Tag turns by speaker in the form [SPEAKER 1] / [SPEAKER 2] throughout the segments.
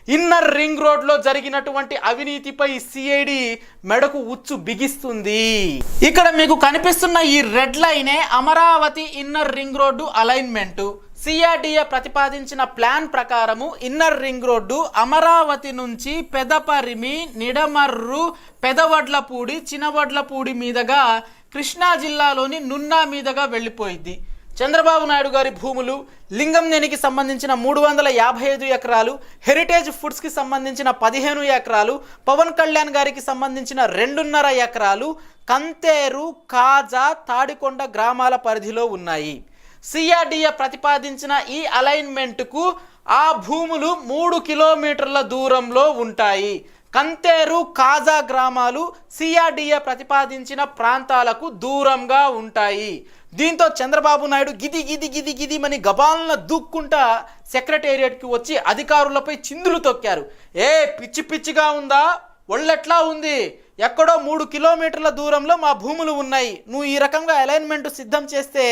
[SPEAKER 1] Inner ring రోడ్లో జరిగినటువంటి అవినీతిపై సిఐడి మెడకు ఉచ్చు బిగిస్తుంది. ఇక్కడ మీకు కనిపిస్తున్న ఈ రెడ్ లైనే Amaravati inner ring road alignment. CRDA ప్రతిపాదించిన ప్లాన్ ప్రకారము ఇన్నర్ రింగ్ రోడ్డు అమరావతి నుంచి పెదపరిమి, నిడమర్రు, పెదవడ్లపూడి, చినవడ్లపూడి మీదుగా కృష్ణా జిల్లాలోని నున్నా మీదుగా వెళ్ళిపోయింది. చంద్రబాబు నాయుడు గారి భూములు, లింగంనేనికి సంబంధించిన 355 ఎకరాలు, హెరిటేజ్ ఫుడ్స్కి సంబంధించిన 15 ఎకరాలు, పవన్ కళ్యాణ్ గారికి సంబంధించిన 2.5 ఎకరాలు కంతేరు, కాజా, తాడికొండ గ్రామాల పరిధిలో ఉన్నాయి. సిఆర్డీఏ ప్రతిపాదించిన ఈ అలైన్మెంట్కు ఆ భూములు 3 కిలోమీటర్ల దూరంలో ఉంటాయి. కంతేరు, కాజా గ్రామాలు సిఆర్డీఏ ప్రతిపాదించిన ప్రాంతాలకు దూరంగా ఉంటాయి. దీంతో చంద్రబాబు నాయుడు గిది గబాలన దూక్కుంటా సెక్రటేరియట్కి వచ్చి అధికారులపై చిందులు తొక్కారు. పిచ్చిగా ఉందా, ఒళ్ళెట్లా ఉంది, ఎక్కడో 3 కిలోమీటర్ల దూరంలో మా భూములు ఉన్నాయి, నువ్వు ఈ రకంగా అలైన్మెంట్ సిద్ధం చేస్తే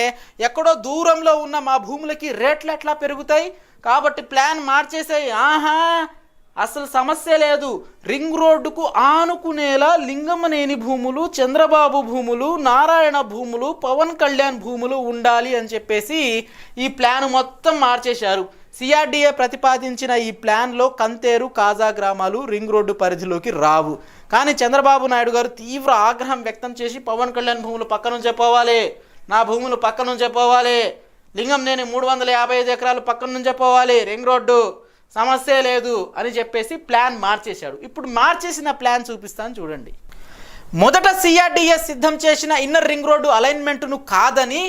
[SPEAKER 1] ఎక్కడో దూరంలో ఉన్న మా భూములకి రేట్లు ఎట్లా పెరుగుతాయి, కాబట్టి ప్లాన్ మార్చేసాయి. అసలు సమస్య లేదు, రింగ్ రోడ్డుకు ఆనుకునేలా లింగమనేని భూములు, చంద్రబాబు భూములు, నారాయణ భూములు, పవన్ కళ్యాణ్ భూములు ఉండాలి అని చెప్పేసి ఈ ప్లాన్ మొత్తం మార్చేశారు. సిఆర్డీఏ ప్రతిపాదించిన ఈ ప్లాన్లో కంతేరు, కాజా గ్రామాలు రింగ్ రోడ్డు పరిధిలోకి రావు. కానీ చంద్రబాబు నాయుడు గారు తీవ్ర ఆగ్రహం వ్యక్తం చేసి పవన్ కళ్యాణ్ భూములు పక్క నుంచే పోవాలి, నా భూములు పక్క నుంచే పోవాలి, లింగంనేని 355 ఎకరాలు పక్క నుంచే పోవాలి, రింగ్ రోడ్డు సమస్య లేదు అని చెప్పేసి ప్లాన్ మార్చేశాడు. ఇప్పుడు మార్చేసిన ప్లాన్ చూపిస్తాను చూడండి. మొదట సిఆర్డీఏ సిద్ధం చేసిన ఇన్నర్ రింగ్ రోడ్డు అలైన్మెంట్ను కాదని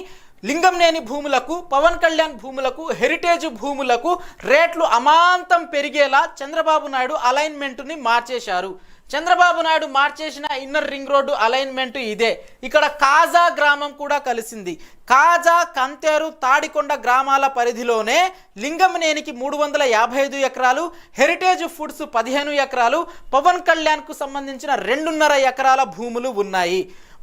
[SPEAKER 1] లింగంనేని భూములకు, పవన్ కళ్యాణ్ భూములకు, హెరిటేజ్ భూములకు రేట్లు అమాంతం పెరిగేలా చంద్రబాబు నాయుడు అలైన్మెంట్ని మార్చేశారు. చంద్రబాబు నాయుడు మార్చేసిన ఇన్నర్ రింగ్ రోడ్డు అలైన్మెంట్ ఇదే. ఇక్కడ కాజా గ్రామం కూడా కలిసింది. కాజా, కంతేరు, తాడికొండ గ్రామాల పరిధిలోనే లింగంనేనికి 355 ఎకరాలు, హెరిటేజ్ ఫుడ్స్ 15 ఎకరాలు, పవన్ కళ్యాణ్కు సంబంధించిన 2.5 ఎకరాల భూములు ఉన్నాయి.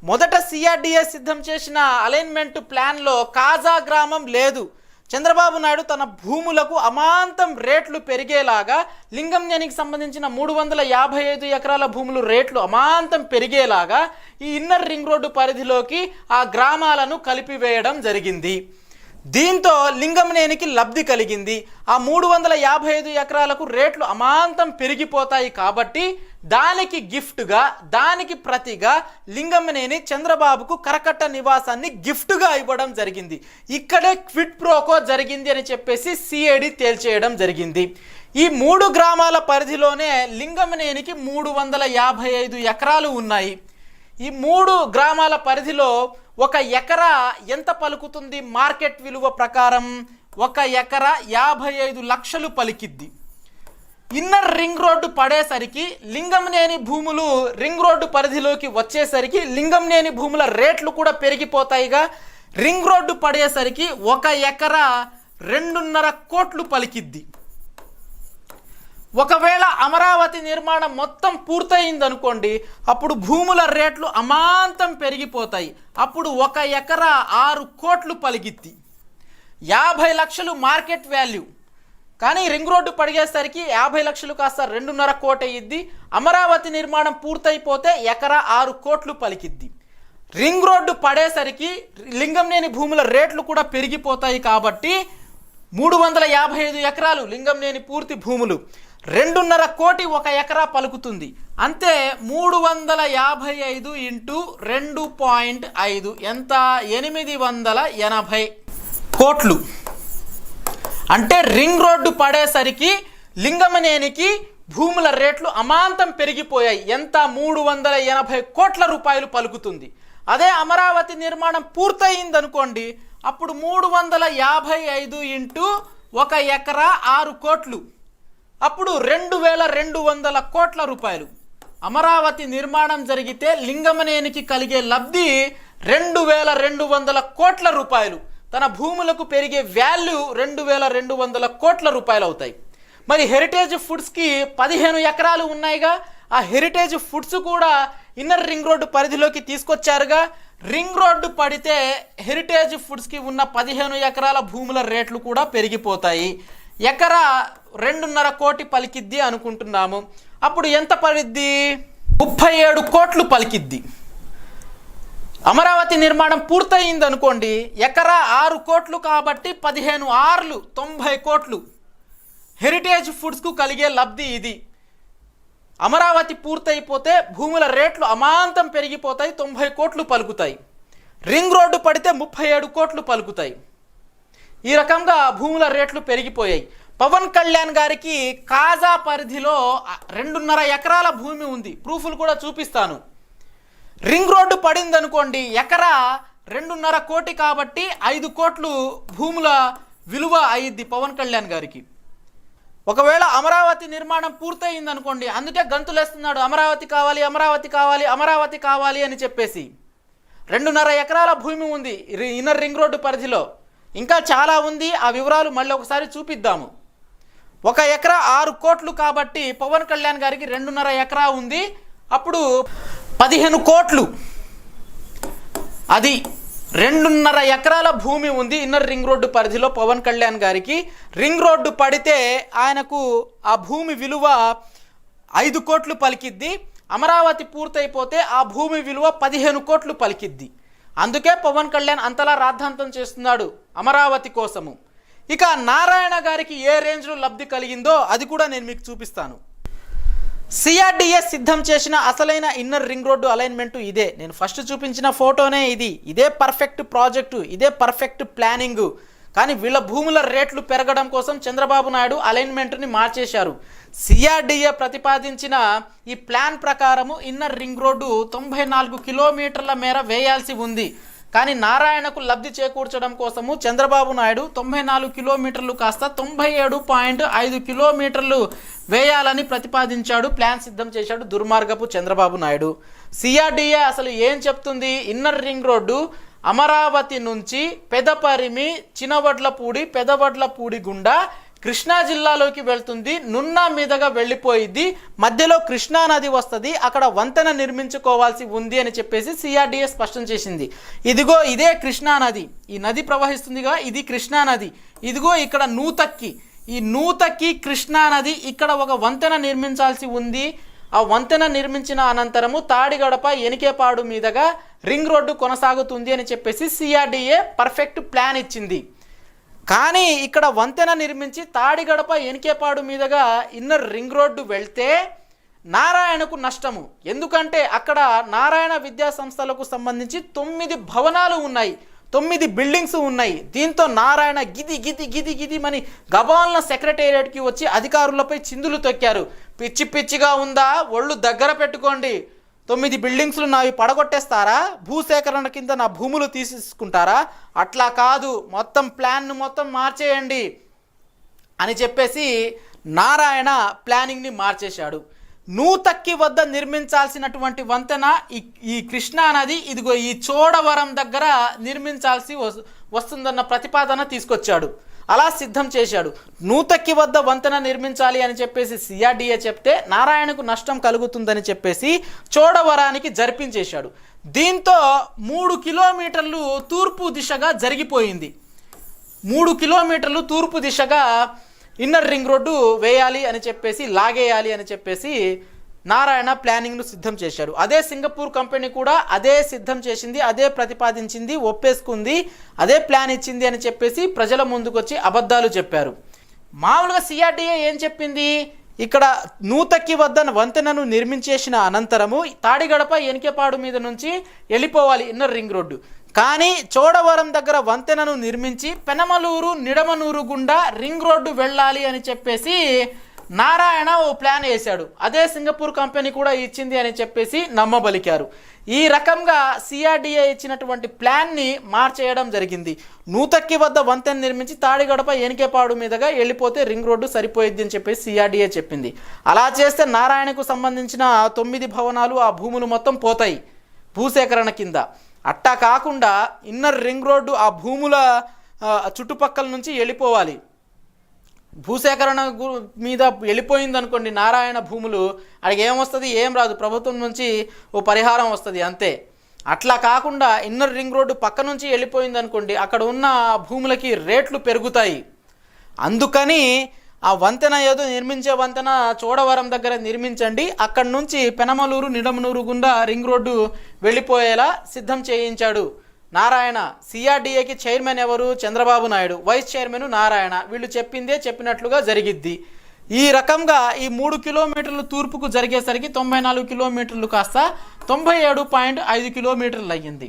[SPEAKER 1] మొదట సిఆర్డీఏ సిద్ధం చేసిన అలైన్మెంట్ ప్లాన్లో కాజా గ్రామం లేదు. చంద్రబాబు నాయుడు తన భూములకు అమాంతం రేట్లు పెరిగేలాగా లింగంనేనికి సంబంధించిన 355 ఎకరాల భూములు రేట్లు అమాంతం పెరిగేలాగా ఈ ఇన్నర్ రింగ్ రోడ్డు పరిధిలోకి ఆ గ్రామాలను కలిపివేయడం జరిగింది. దీంతో లింగంనేనికి లబ్ధి కలిగింది. ఆ 355 ఎకరాలకు రేట్లు అమాంతం పెరిగిపోతాయి కాబట్టి దానికి గిఫ్ట్గా, దానికి ప్రతిగా లింగంనేని చంద్రబాబుకు కరకట్ట నివాసాన్ని గిఫ్ట్గా ఇవ్వడం జరిగింది. ఇక్కడే క్విడ్ ప్రోకో జరిగింది అని చెప్పేసి సిఐడి తేల్చేయడం జరిగింది. ఈ 3 గ్రామాల పరిధిలోనే లింగంనేనికి 355 ఎకరాలు ఉన్నాయి. ఈ 3 గ్రామాల పరిధిలో 1 ఎకరా ఎంత పలుకుతుంది మార్కెట్ విలువ ప్రకారం? 1 ఎకరా 55 లక్షలు పలికిద్ది. ఇన్నర్ రింగ్ రోడ్డు పడేసరికి లింగంనేని భూములు రింగ్ రోడ్డు పరిధిలోకి వచ్చేసరికి లింగంనేని భూముల రేట్లు కూడా పెరిగిపోతాయిగా. రింగ్ రోడ్డు పడేసరికి 1 ఎకరా 2.5 కోట్లు పలికిద్ది. ఒకవేళ అమరావతి నిర్మాణం మొత్తం పూర్తయిందనుకోండి, అప్పుడు భూముల రేట్లు అమాంతం పెరిగిపోతాయి. అప్పుడు 1 ఎకరా 6 కోట్లు పలికిద్ది. 50 లక్షలు మార్కెట్ వాల్యూ. కానీ రింగ్ రోడ్డు పడిగేసరికి 50 లక్షలు కాస్త 2.5 కోటి అయ్యిద్ది. అమరావతి నిర్మాణం పూర్తయిపోతే ఎకరా 6 కోట్లు పలికిద్ది. రింగ్ రోడ్డు పడేసరికి లింగంనేని భూముల రేట్లు కూడా పెరిగిపోతాయి కాబట్టి 355 ఎకరాలు లింగంనేని పూర్తి భూములు 2.5 కోటి 1 ఎకరా పలుకుతుంది. అంతే 355 ఇంటూ 2.5 ఎంత? 880 కోట్లు. అంటే రింగ్ రోడ్డు పడేసరికి లింగంనేనికి భూముల రేట్లు అమాంతం పెరిగిపోయాయి. ఎంత? 380 కోట్ల రూపాయలు పలుకుతుంది. అదే అమరావతి నిర్మాణం పూర్తయిందనుకోండి, అప్పుడు 355 ఇంటూ 1 ఎకరా 6 కోట్లు, అప్పుడు 2200 కోట్ల రూపాయలు. అమరావతి నిర్మాణం జరిగితే లింగంనేనికి కలిగే లబ్ధి 2200 కోట్ల రూపాయలు. తన భూములకు పెరిగే వాల్యూ 2200 కోట్ల రూపాయలు అవుతాయి. మరి హెరిటేజ్ ఫుడ్స్కి 15 ఎకరాలు ఉన్నాయిగా, ఆ హెరిటేజ్ ఫుడ్స్ కూడా ఇన్నర్ రింగ్ రోడ్డు పరిధిలోకి తీసుకొచ్చారుగా. రింగ్ రోడ్డు పడితే హెరిటేజ్ ఫుడ్స్కి ఉన్న 15 ఎకరాల భూముల రేట్లు కూడా పెరిగిపోతాయి. ఎకరా 2.5 కోటి పలికిద్ది అనుకుంటున్నాము. అప్పుడు ఎంత పలికిద్ది? 37 కోట్లు పలికిద్ది. అమరావతి నిర్మాణం పూర్తయింది అనుకోండి, ఎకరా 6 కోట్లు కాబట్టి 15 ఆర్లు 90 కోట్లు. హెరిటేజ్ ఫుడ్స్కు కలిగే లబ్ధి ఇది. అమరావతి పూర్తయిపోతే భూముల రేట్లు అమాంతం పెరిగిపోతాయి, 90 కోట్లు పలుకుతాయి. రింగ్ రోడ్డు పడితే 37 కోట్లు పలుకుతాయి. ఈ రకంగా భూముల రేట్లు పెరిగిపోయాయి. పవన్ కళ్యాణ్ గారికి కాజా పరిధిలో 2.5 ఎకరాల భూమి ఉంది, ప్రూఫ్లు కూడా చూపిస్తాను. రింగ్ రోడ్డు పడింది అనుకోండి, ఎకరా 2.5 కోటి కాబట్టి 5 కోట్లు భూముల విలువ అయ్యిద్ది పవన్ కళ్యాణ్ గారికి. ఒకవేళ అమరావతి నిర్మాణం పూర్తయింది అనుకోండి, అందుకే గంతులేస్తున్నాడు అమరావతి కావాలి, అమరావతి కావాలి, అమరావతి కావాలి అని చెప్పేసి. 2.5 ఎకరాల భూమి ఉంది ఇన్నర్ రింగ్ రోడ్డు పరిధిలో. ఇంకా చాలా ఉంది, ఆ వివరాలు మళ్ళీ ఒకసారి చూపిద్దాము. 1 ఎకరా 6 కోట్లు కాబట్టి పవన్ కళ్యాణ్ గారికి 2.5 ఎకరా ఉంది. అప్పుడు 15 కోట్లు, అది 2.5 ఎకరాల భూమి ఉంది ఇన్నర్ రింగ్ రోడ్డు పరిధిలో పవన్ కళ్యాణ్ గారికి. రింగ్ రోడ్డు పడితే ఆయనకు ఆ భూమి విలువ 5 కోట్లు పలికిద్ది. అమరావతి పూర్తయిపోతే ఆ భూమి విలువ 15 కోట్లు పలికిద్ది. అందుకే పవన్ కళ్యాణ్ అంతలా రాద్ధాంతం చేస్తున్నాడు అమరావతి కోసము. ఇక నారాయణ గారికి ఏ రేంజ్లో లబ్ధి కలిగిందో అది కూడా నేను మీకు చూపిస్తాను. సిఆర్డిఏ సిద్ధం చేసిన అసలైన ఇన్నర్ రింగ్ రోడ్డు అలైన్మెంటు ఇదే. నేను ఫస్ట్ చూపించిన ఫోటోనే ఇది. ఇదే పర్ఫెక్ట్ ప్రాజెక్టు, ఇదే పర్ఫెక్ట్ ప్లానింగు. కానీ వీళ్ళ భూముల రేట్లు పెరగడం కోసం చంద్రబాబు నాయుడు అలైన్మెంట్ని మార్చేశారు. సిఆర్డిఏ ప్రతిపాదించిన ఈ ప్లాన్ ప్రకారము ఇన్నర్ రింగ్ రోడ్డు 94 కిలోమీటర్ల మేర వేయాల్సి ఉంది. కానీ నారాయణకు లబ్ధి చేకూర్చడం కోసము చంద్రబాబు నాయుడు 94 కిలోమీటర్లు కాస్త 97.5 కిలోమీటర్లు వేయాలని ప్రతిపాదించాడు, ప్లాన్ సిద్ధం చేశాడు దుర్మార్గపు చంద్రబాబు నాయుడు. సిఆర్డిఏ అసలు ఏం చెప్తుంది? ఇన్నర్ రింగ్ రోడ్డు అమరావతి నుంచి పెదపరిమి, చినవడ్లపూడి, పెదవడ్లపూడి గుండా కృష్ణా జిల్లాలోకి వెళ్తుంది. నున్నా మీదగా వెళ్ళిపోయింది, మధ్యలో కృష్ణా నది వస్తుంది, అక్కడ వంతెన నిర్మించుకోవాల్సి ఉంది అని చెప్పేసి సిఆర్డిఏ స్పష్టం చేసింది. ఇదిగో ఇదే కృష్ణా నది, ఈ నది ప్రవహిస్తుందిగా, ఇది కృష్ణా నది. ఇదిగో ఇక్కడ నూతక్కి, ఈ నూతక్కి కృష్ణా నది, ఇక్కడ ఒక వంతెన నిర్మించాల్సి ఉంది. ఆ వంతెన నిర్మించిన అనంతరము తాడిగడప, ఎనికేపాడు మీదగా రింగ్ రోడ్డు కొనసాగుతుంది అని చెప్పేసి సిఆర్డిఏ పర్ఫెక్ట్ ప్లాన్ ఇచ్చింది. కానీ ఇక్కడ వంతెన నిర్మించి తాడిగడప, ఎనికేపాడు మీదగా ఇన్నర్ రింగ్ రోడ్డు వెళ్తే నారాయణకు నష్టము. ఎందుకంటే అక్కడ నారాయణ విద్యా సంస్థలకు సంబంధించి 9 భవనాలు ఉన్నాయి, 9 బిల్డింగ్స్ ఉన్నాయి. దీంతో నారాయణ గిది గిది గిది గిది మని గబాలన సెక్రటేరియట్కి వచ్చి అధికారులపై చిందులు తొక్కారు. పిచ్చి పిచ్చిగా ఉందా? ఒళ్ళు దగ్గర పెట్టుకోండి. 9 బిల్డింగ్స్లు నావి పడగొట్టేస్తారా? భూసేకరణ కింద నా భూములు తీసుకుంటారా? అట్లా కాదు, మొత్తం ప్లాన్ను మొత్తం మార్చేయండి అని చెప్పేసి నారాయణ ప్లానింగ్ని మార్చేశాడు. నూతక్కి వద్ద నిర్మించాల్సినటువంటి వంతెన ఈ కృష్ణా నది ఇదిగో ఈ చోడవరం దగ్గర నిర్మించాల్సి వస్తుందన్న ప్రతిపాదన తీసుకొచ్చాడు. అలా సిద్ధం చేశాడు. నూతక్కి వద్ద వంతెన నిర్మించాలి అని చెప్పేసి సిఆర్డిఏ చెప్తే నారాయణకు నష్టం కలుగుతుందని చెప్పేసి చోడవరానికి జరిపించేశాడు. దీంతో 3 కిలోమీటర్లు తూర్పు దిశగా జరిగిపోయింది. 3 కిలోమీటర్లు తూర్పు దిశగా ఇన్నర్ రింగ్ రోడ్డు వేయాలి అని చెప్పేసి, లాగేయాలి అని చెప్పేసి నారాయణ ప్లానింగ్ను సిద్ధం చేశాడు. అదే సింగపూర్ కంపెనీ కూడా అదే సిద్ధం చేసింది, అదే ప్రతిపాదించింది, ఒప్పేసుకుంది, అదే ప్లాన్ ఇచ్చింది అని చెప్పేసి ప్రజల ముందుకొచ్చి అబద్ధాలు చెప్పారు. మామూలుగా సిఆర్డిఏ ఏం చెప్పింది? ఇక్కడ నూతక్కి వద్ద వంతెనను నిర్మించేసిన అనంతరము తాడిగడప, ఎనికేపాడు మీద నుంచి వెళ్ళిపోవాలి ఇన్నర్ రింగ్ రోడ్డు. కానీ చోడవరం దగ్గర వంతెనను నిర్మించి పెనమలూరు, నిడమనూరు గుండా రింగ్ రోడ్డు వెళ్ళాలి అని చెప్పేసి నారాయణ ఓ ప్లాన్ వేశాడు. అదే సింగపూర్ కంపెనీ కూడా ఇచ్చింది అని చెప్పేసి నమ్మబలికారు. ఈ రకంగా సిఆర్డిఏ ఇచ్చినటువంటి ప్లాన్ని మార్చేయడం జరిగింది. నూతక్కి వద్ద వంతెన నిర్మించి తాడిగడప, ఎనికేపాడు మీదుగా వెళ్ళిపోతే రింగ్ రోడ్డు సరిపోయిద్ది అని చెప్పేసి సిఆర్డిఏ చెప్పింది. అలా చేస్తే నారాయణకు సంబంధించిన 9 భవనాలు, ఆ భూములు మొత్తం పోతాయి భూసేకరణ కింద. అట్టా కాకుండా ఇన్నర్ రింగ్ రోడ్డు ఆ భూముల చుట్టుపక్కల నుంచి వెళ్ళిపోవాలి. భూసేకరణ మీద వెళ్ళిపోయింది అనుకోండి నారాయణ భూములు, అడిగి ఏమొస్తుంది? ఏం రాదు, ప్రభుత్వం నుంచి ఓ పరిహారం వస్తుంది అంతే. అట్లా కాకుండా ఇన్నర్ రింగ్ రోడ్డు పక్క నుంచి వెళ్ళిపోయింది అనుకోండి, అక్కడ ఉన్న భూములకి రేట్లు పెరుగుతాయి. అందుకని ఆ వంతెన ఏదో నిర్మించే వంతెన చోడవరం దగ్గర నిర్మించండి, అక్కడి నుంచి పెనమలూరు నిడమనూరు గుండా రింగ్ రోడ్డు వెళ్ళిపోయేలా సిద్ధం చేయించాడు నారాయణ. సిఆర్డీఏకి చైర్మన్ ఎవరు? చంద్రబాబు నాయుడు. Vice chairman Narayana. వీళ్ళు చెప్పిందే చెప్పినట్లుగా జరిగిద్ది. ఈ రకంగా ఈ 3 కిలోమీటర్లు తూర్పుకు జరిగేసరికి 94 కిలోమీటర్లు కాస్త 97.5 కిలోమీటర్లు అయ్యింది.